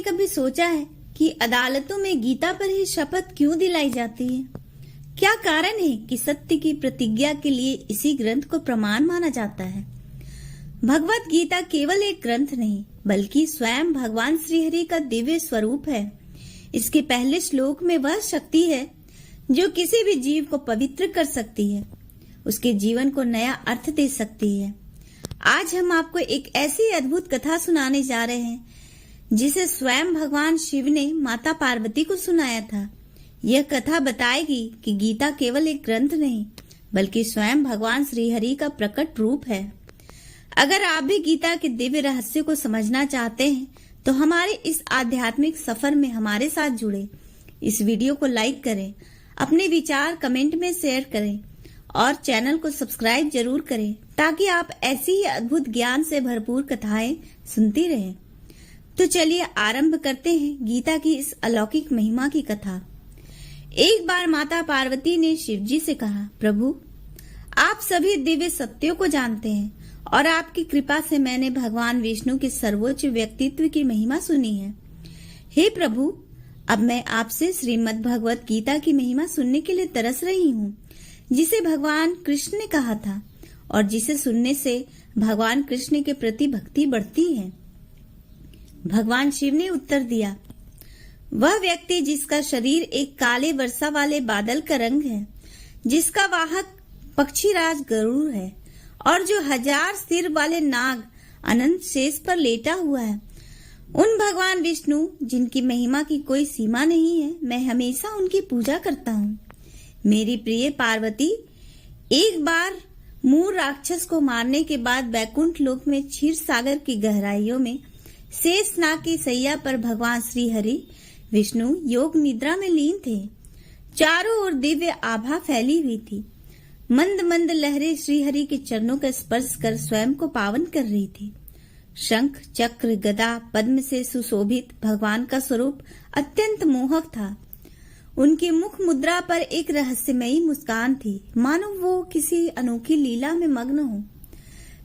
कभी सोचा है कि अदालतों में गीता पर ही शपथ क्यों दिलाई जाती है? क्या कारण है कि सत्य की प्रतिज्ञा के लिए इसी ग्रंथ को प्रमाण माना जाता है? भगवत गीता केवल एक ग्रंथ नहीं, बल्कि स्वयं भगवान श्रीहरि का दिव्य स्वरूप है। इसके पहले श्लोक में वह शक्ति है जो किसी भी जीव को पवित्र कर सकती है, उसके जीवन को नया अर्थ दे सकती है। आज हम आपको एक ऐसी अद्भुत कथा सुनाने जा रहे हैं जिसे स्वयं भगवान शिव ने माता पार्वती को सुनाया था। यह कथा बताएगी कि गीता केवल एक ग्रंथ नहीं, बल्कि स्वयं भगवान श्रीहरि का प्रकट रूप है। अगर आप भी गीता के दिव्य रहस्य को समझना चाहते हैं तो हमारे इस आध्यात्मिक सफर में हमारे साथ जुड़े। इस वीडियो को लाइक करें, अपने विचार कमेंट में शेयर करें और चैनल को सब्सक्राइब जरूर करें ताकि आप ऐसी ही अद्भुत ज्ञान से भरपूर कथाएं सुनती रहें। तो चलिए आरंभ करते हैं गीता की इस अलौकिक महिमा की कथा। एक बार माता पार्वती ने शिवजी से कहा, प्रभु, आप सभी दिव्य सत्यों को जानते हैं और आपकी कृपा से मैंने भगवान विष्णु के सर्वोच्च व्यक्तित्व की महिमा सुनी है। हे प्रभु, अब मैं आपसे श्रीमद् भगवत गीता की महिमा सुनने के लिए तरस रही हूँ, जिसे भगवान कृष्ण ने कहा था और जिसे सुनने से भगवान कृष्ण के प्रति भक्ति बढ़ती है। भगवान शिव ने उत्तर दिया, वह व्यक्ति जिसका शरीर एक काले वर्षा वाले बादल का रंग है, जिसका वाहक पक्षीराज गरुड़ है और जो 1000 सिर वाले नाग अनंत शेष पर लेटा हुआ है, उन भगवान विष्णु जिनकी महिमा की कोई सीमा नहीं है, मैं हमेशा उनकी पूजा करता हूँ। मेरी प्रिय पार्वती, एक बार मूर राक्षस को मारने के बाद वैकुंठ लोक में क्षीर सागर की गहराइयों में शेषनाग की सैया पर भगवान श्री हरि विष्णु योग निद्रा में लीन थे। चारों ओर दिव्य आभा फैली हुई थी। मंद मंद लहरें श्रीहरि के चरणों का स्पर्श कर स्वयं को पावन कर रही थी। शंख, चक्र, गदा, पद्म से सुशोभित भगवान का स्वरूप अत्यंत मोहक था। उनकी मुख मुद्रा पर एक रहस्यमयी मुस्कान थी, मानो वो किसी अनोखी लीला में मग्न हो।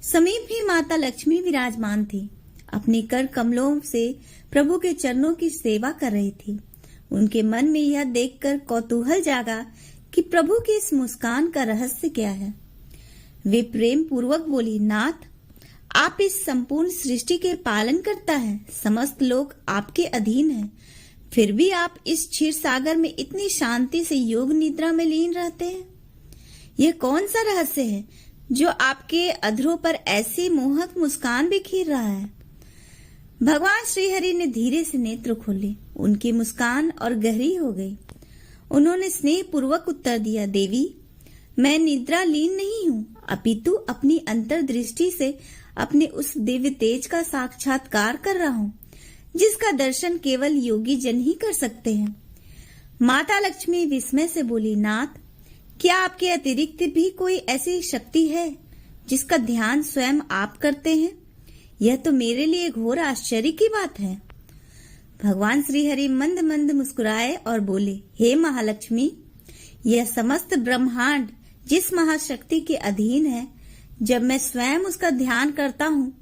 समीप ही माता लक्ष्मी विराजमान थी, अपने कर कमलों से प्रभु के चरणों की सेवा कर रही थी। उनके मन में यह देखकर कौतूहल जागा कि प्रभु की इस मुस्कान का रहस्य क्या है। वे प्रेम पूर्वक बोली, नाथ, आप इस संपूर्ण सृष्टि के पालन करता है, समस्त लोग आपके अधीन हैं, फिर भी आप इस क्षीर सागर में इतनी शांति से योग निद्रा में लीन रहते हैं। यह कौन सा रहस्य है जो आपके अधरों पर ऐसी मोहक मुस्कान बिखेर रहा है? भगवान श्रीहरि ने धीरे से नेत्र खोले। उनकी मुस्कान और गहरी हो गई। उन्होंने स्नेह पूर्वक उत्तर दिया, देवी, मैं निद्रा लीन नहीं हूँ, अपितु अपनी अंतर्दृष्टि से अपने उस दिव्य तेज का साक्षात्कार कर रहा हूँ, जिसका दर्शन केवल योगी जन ही कर सकते हैं। माता लक्ष्मी विस्मय से बोली, नाथ, क्या आपके अतिरिक्त भी कोई ऐसी शक्ति है जिसका ध्यान स्वयं आप करते हैं? यह तो मेरे लिए घोर आश्चर्य की बात है। भगवान श्रीहरि मंद मंद मुस्कुराए और बोले, हे महालक्ष्मी, यह समस्त ब्रह्मांड जिस महाशक्ति के अधीन है, जब मैं स्वयं उसका ध्यान करता हूँ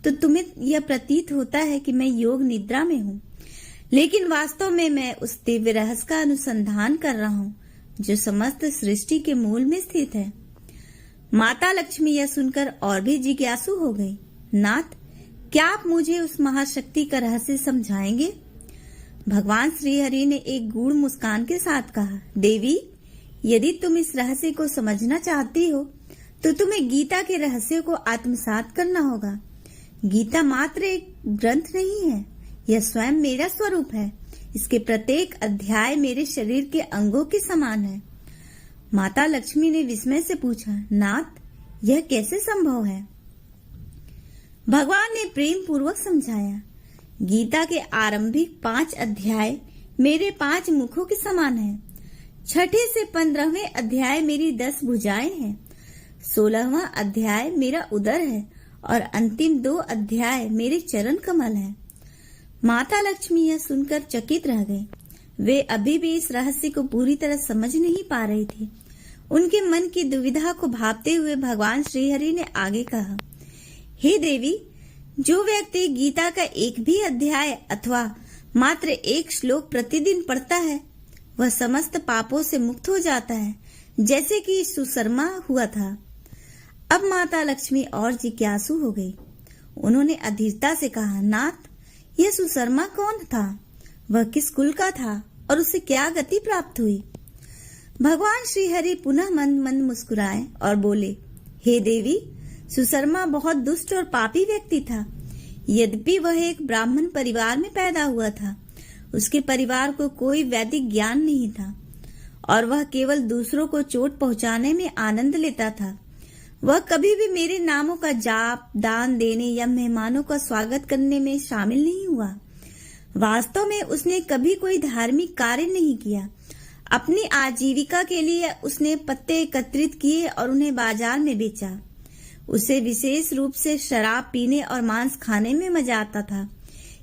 तो तुम्हें यह प्रतीत होता है कि मैं योग निद्रा में हूँ, लेकिन वास्तव में मैं उस दिव्य रहस्य का अनुसंधान कर रहा हूँ जो समस्त सृष्टि के मूल में स्थित है। माता लक्ष्मी यह सुनकर और भी जिज्ञासु हो गई। नाथ, क्या आप मुझे उस महाशक्ति का रहस्य समझाएंगे? भगवान श्रीहरि ने एक गूढ़ मुस्कान के साथ कहा, देवी, यदि तुम इस रहस्य को समझना चाहती हो तो तुम्हें गीता के रहस्य को आत्मसात करना होगा। गीता मात्र एक ग्रंथ नहीं है, यह स्वयं मेरा स्वरूप है। इसके प्रत्येक अध्याय मेरे शरीर के अंगों के समान है। माता लक्ष्मी ने विस्मय से पूछा, नाथ, यह कैसे संभव है? भगवान ने प्रेम पूर्वक समझाया, गीता के आरंभिक 5 अध्याय मेरे 5 मुखों के समान है। 6ठे से 15वें अध्याय मेरी 10 भुजाएं हैं। 16वां अध्याय मेरा उदर है और अंतिम 2 अध्याय मेरे चरण कमल है। माता लक्ष्मी यह सुनकर चकित रह गई। वे अभी भी इस रहस्य को पूरी तरह समझ नहीं पा रही थी। उनके मन की दुविधा को भांपते हुए भगवान श्रीहरि ने आगे कहा, हे देवी, जो व्यक्ति गीता का एक भी अध्याय अथवा मात्र एक श्लोक प्रतिदिन पढ़ता है, वह समस्त पापों से मुक्त हो जाता है, जैसे कि सुशर्मा हुआ था। अब माता लक्ष्मी और जिज्ञासु हो गई। उन्होंने अधीरता से कहा, नाथ, यह सुशर्मा कौन था? वह किस कुल का था और उसे क्या गति प्राप्त हुई? भगवान श्री हरि पुनः मंद मंद मुस्कुराए और बोले, हे देवी, सुशर्मा बहुत दुष्ट और पापी व्यक्ति था। यद्यपि वह एक ब्राह्मण परिवार में पैदा हुआ था, उसके परिवार को कोई वैदिक ज्ञान नहीं था और वह केवल दूसरों को चोट पहुंचाने में आनंद लेता था। वह कभी भी मेरे नामों का जाप, दान देने या मेहमानों का स्वागत करने में शामिल नहीं हुआ। वास्तव में उसने कभी कोई धार्मिक कार्य नहीं किया। अपनी आजीविका के लिए उसने पत्ते एकत्रित किए और उन्हें बाजार में बेचा। उसे विशेष रूप से शराब पीने और मांस खाने में मजा आता था।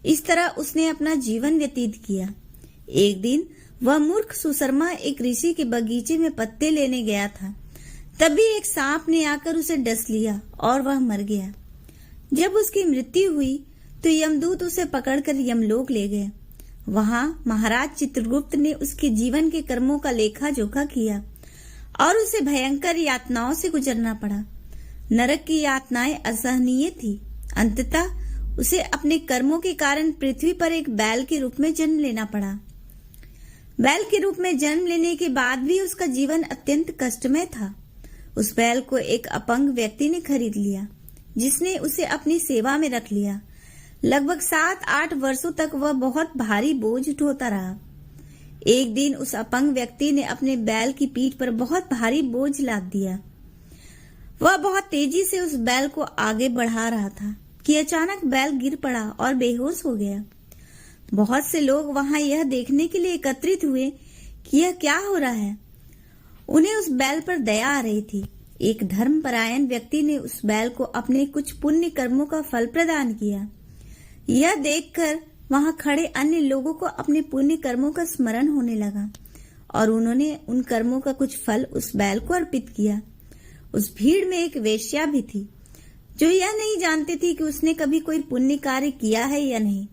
इस तरह उसने अपना जीवन व्यतीत किया। एक दिन वह मूर्ख सुशर्मा एक ऋषि के बगीचे में पत्ते लेने गया था। तभी एक सांप ने आकर उसे डस लिया और वह मर गया। जब उसकी मृत्यु हुई तो यमदूत उसे पकड़कर यमलोक ले गए। वहां महाराज चित्रगुप्त ने उसके जीवन के कर्मों का लेखा जोखा किया और उसे भयंकर यातनाओं से गुजरना पड़ा। नरक की यातनाएं असहनीय थी। अंततः उसे अपने कर्मों के कारण पृथ्वी पर एक बैल के रूप में जन्म लेना पड़ा। बैल के रूप में जन्म लेने के बाद भी उसका जीवन अत्यंत कष्टमय था। उस बैल को एक अपंग व्यक्ति ने खरीद लिया, जिसने उसे अपनी सेवा में रख लिया। लगभग 7-8 वर्षों तक वह बहुत भारी बोझ ढोता रहा। एक दिन उस अपंग व्यक्ति ने अपने बैल की पीठ पर बहुत भारी बोझ लाद दिया। वह बहुत तेजी से उस बैल को आगे बढ़ा रहा था कि अचानक बैल गिर पड़ा और बेहोश हो गया। बहुत से लोग वहां यह देखने के लिए एकत्रित हुए कि यह क्या हो रहा है। उन्हें उस बैल पर दया आ रही थी। एक धर्मपरायण व्यक्ति ने उस बैल को अपने कुछ पुण्य कर्मों का फल प्रदान किया। यह देखकर वहां खड़े अन्य लोगों को अपने पुण्य कर्मों का स्मरण होने लगा और उन्होंने उन कर्मों का कुछ फल उस बैल को अर्पित किया। उस भीड़ में एक वेश्या भी थी, जो यह नहीं जानती थी कि उसने कभी कोई पुण्य कार्य किया है या नहीं।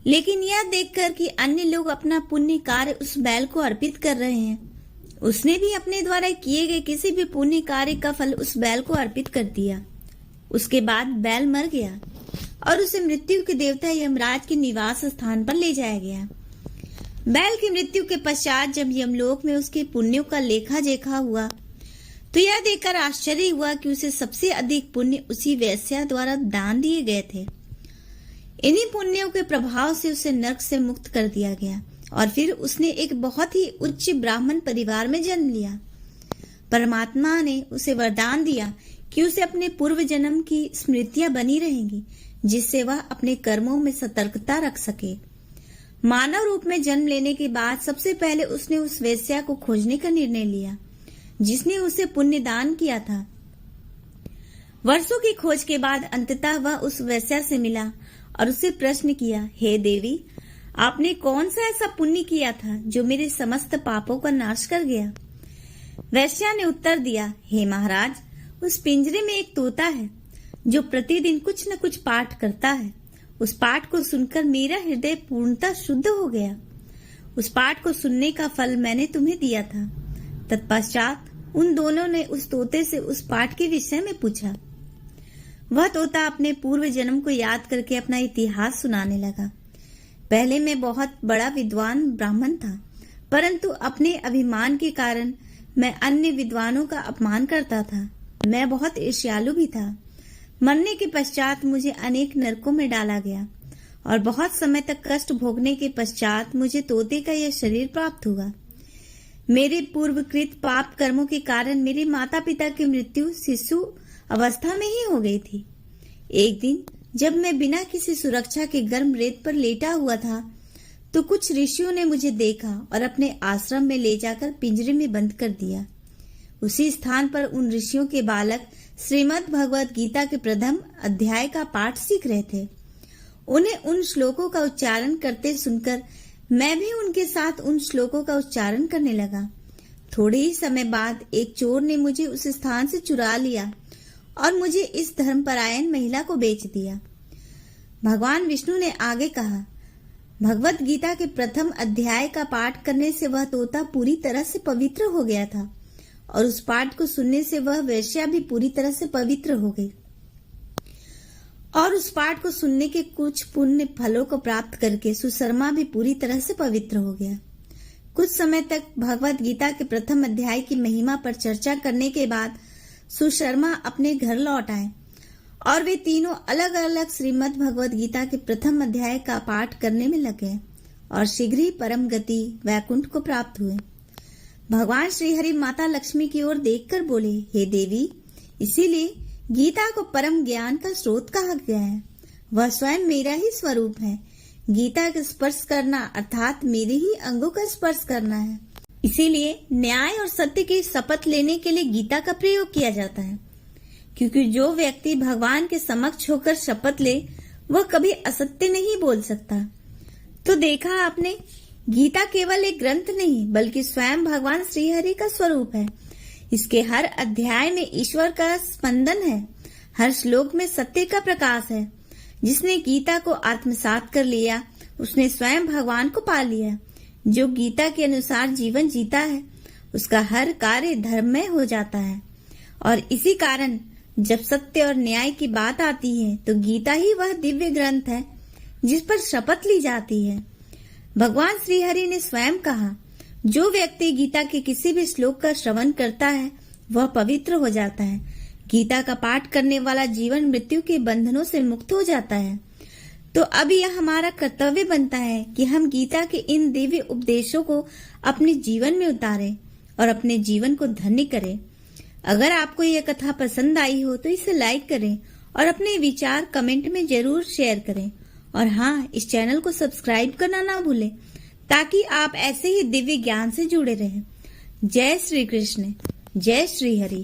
लेकिन यह देखकर कि अन्य लोग अपना पुण्य कार्य उस बैल को अर्पित कर रहे हैं, उसने भी अपने द्वारा किए गए किसी भी पुण्य कार्य का फल उस बैल को अर्पित कर दिया। उसके बाद बैल मर गया और उसे मृत्यु के देवता यमराज के निवास स्थान पर ले जाया गया। बैल की मृत्यु के पश्चात जब यमलोक में उसके पुण्यों का लेखा जोखा हुआ तो यह देखकर आश्चर्य हुआ कि उसे सबसे अधिक पुण्य उसी वेश्या द्वारा दान दिए गए थे। इन्हीं पुण्यों के प्रभाव से उसे नरक से मुक्त कर दिया गया और फिर उसने एक बहुत ही उच्च ब्राह्मण परिवार में जन्म लिया। परमात्मा ने उसे वरदान दिया कि उसे अपने पूर्व जन्म की स्मृतियां बनी रहेंगी, जिससे वह अपने कर्मों में सतर्कता रख सके। मानव रूप में जन्म लेने के बाद सबसे पहले उसने उस वेश्या को खोजने का निर्णय लिया, जिसने उसे पुण्य दान किया था। वर्षों की खोज के बाद अंततः वह उस वेश्या से मिला और उससे प्रश्न किया, हे देवी, आपने कौन सा ऐसा पुण्य किया था जो मेरे समस्त पापों का नाश कर गया? वेश्या ने उत्तर दिया, हे महाराज, उस पिंजरे में एक तोता है जो प्रतिदिन कुछ न कुछ पाठ करता है। उस पाठ को सुनकर मेरा हृदय पूर्णतः शुद्ध हो गया। उस पाठ को सुनने का फल मैंने तुम्हें दिया था। तत्पश्चात उन दोनों ने उस तोते से उस पाठ के विषय में पूछा। वह तोता अपने पूर्व जन्म को याद करके अपना इतिहास सुनाने लगा। पहले मैं बहुत बड़ा विद्वान ब्राह्मण था, परंतु अपने अभिमान के कारण मैं अन्य विद्वानों का अपमान करता था। मैं बहुत ईर्ष्यालु भी था। मरने के पश्चात मुझे अनेक नरकों में डाला गया और बहुत समय तक कष्ट भोगने के पश्चात मुझे तोते का यह शरीर प्राप्त हुआ। मेरे पूर्वकृत पाप कर्मों के कारण मेरे माता पिता की मृत्यु शिशु अवस्था में ही हो गई थी। एक दिन जब मैं बिना किसी सुरक्षा के गर्म रेत पर लेटा हुआ था तो कुछ ऋषियों ने मुझे देखा और अपने आश्रम में ले जाकर पिंजरे में बंद कर दिया। उसी स्थान पर उन ऋषियों के बालक श्रीमद् भगवद गीता के प्रथम अध्याय का पाठ सीख रहे थे। उन्हें उन श्लोकों का उच्चारण करते सुनकर मैं भी उनके साथ उन श्लोकों का उच्चारण करने लगा। थोड़े ही समय बाद एक चोर ने मुझे उस स्थान से चुरा लिया और मुझे इस धर्मपरायण महिला को बेच दिया। भगवान विष्णु ने आगे कहा, भगवत गीता के प्रथम अध्याय का पाठ करने से वह तोता पूरी तरह से पवित्र हो गया था और उस पाठ को सुनने से वह वेश्या भी पूरी तरह से पवित्र हो गई और उस पाठ को सुनने के कुछ पुण्य फलों को प्राप्त करके सुशर्मा भी पूरी तरह से पवित्र हो गया। कुछ समय तक भगवत गीता के प्रथम अध्याय की महिमा पर चर्चा करने के बाद सुशर्मा अपने घर लौट आए और वे तीनों अलग अलग श्रीमद् भगवत गीता के प्रथम अध्याय का पाठ करने में लगे और शीघ्र ही परम गति वैकुंठ को प्राप्त हुए। भगवान श्री हरि माता लक्ष्मी की ओर देखकर बोले, हे देवी, इसीलिए गीता को परम ज्ञान का स्रोत कहा गया है। वह स्वयं मेरा ही स्वरूप है। गीता का स्पर्श करना अर्थात मेरे ही अंगों का स्पर्श करना है। इसीलिए न्याय और सत्य की शपथ लेने के लिए गीता का प्रयोग किया जाता है, क्योंकि जो व्यक्ति भगवान के समक्ष होकर शपथ ले वह कभी असत्य नहीं बोल सकता। तो देखा आपने, गीता केवल एक ग्रंथ नहीं बल्कि स्वयं भगवान श्रीहरि का स्वरूप है। इसके हर अध्याय में ईश्वर का स्पंदन है, हर श्लोक में सत्य का प्रकाश है। जिसने गीता को आत्मसात कर लिया उसने स्वयं भगवान को पा लिया। जो गीता के अनुसार जीवन जीता है उसका हर कार्य धर्ममय हो जाता है। और इसी कारण जब सत्य और न्याय की बात आती है तो गीता ही वह दिव्य ग्रंथ है जिस पर शपथ ली जाती है। भगवान श्री हरि ने स्वयं कहा, जो व्यक्ति गीता के किसी भी श्लोक का श्रवण करता है वह पवित्र हो जाता है। गीता का पाठ करने वाला जीवन मृत्यु के बंधनों से मुक्त हो जाता है। तो अब यह हमारा कर्तव्य बनता है कि हम गीता के इन दिव्य उपदेशों को अपने जीवन में उतारें और अपने जीवन को धन्य करें। अगर आपको यह कथा पसंद आई हो तो इसे लाइक करें और अपने विचार कमेंट में जरूर शेयर करें। और हाँ, इस चैनल को सब्सक्राइब करना ना भूलें ताकि आप ऐसे ही दिव्य ज्ञान से जुड़े रहें। जय श्री कृष्ण, जय श्री हरि।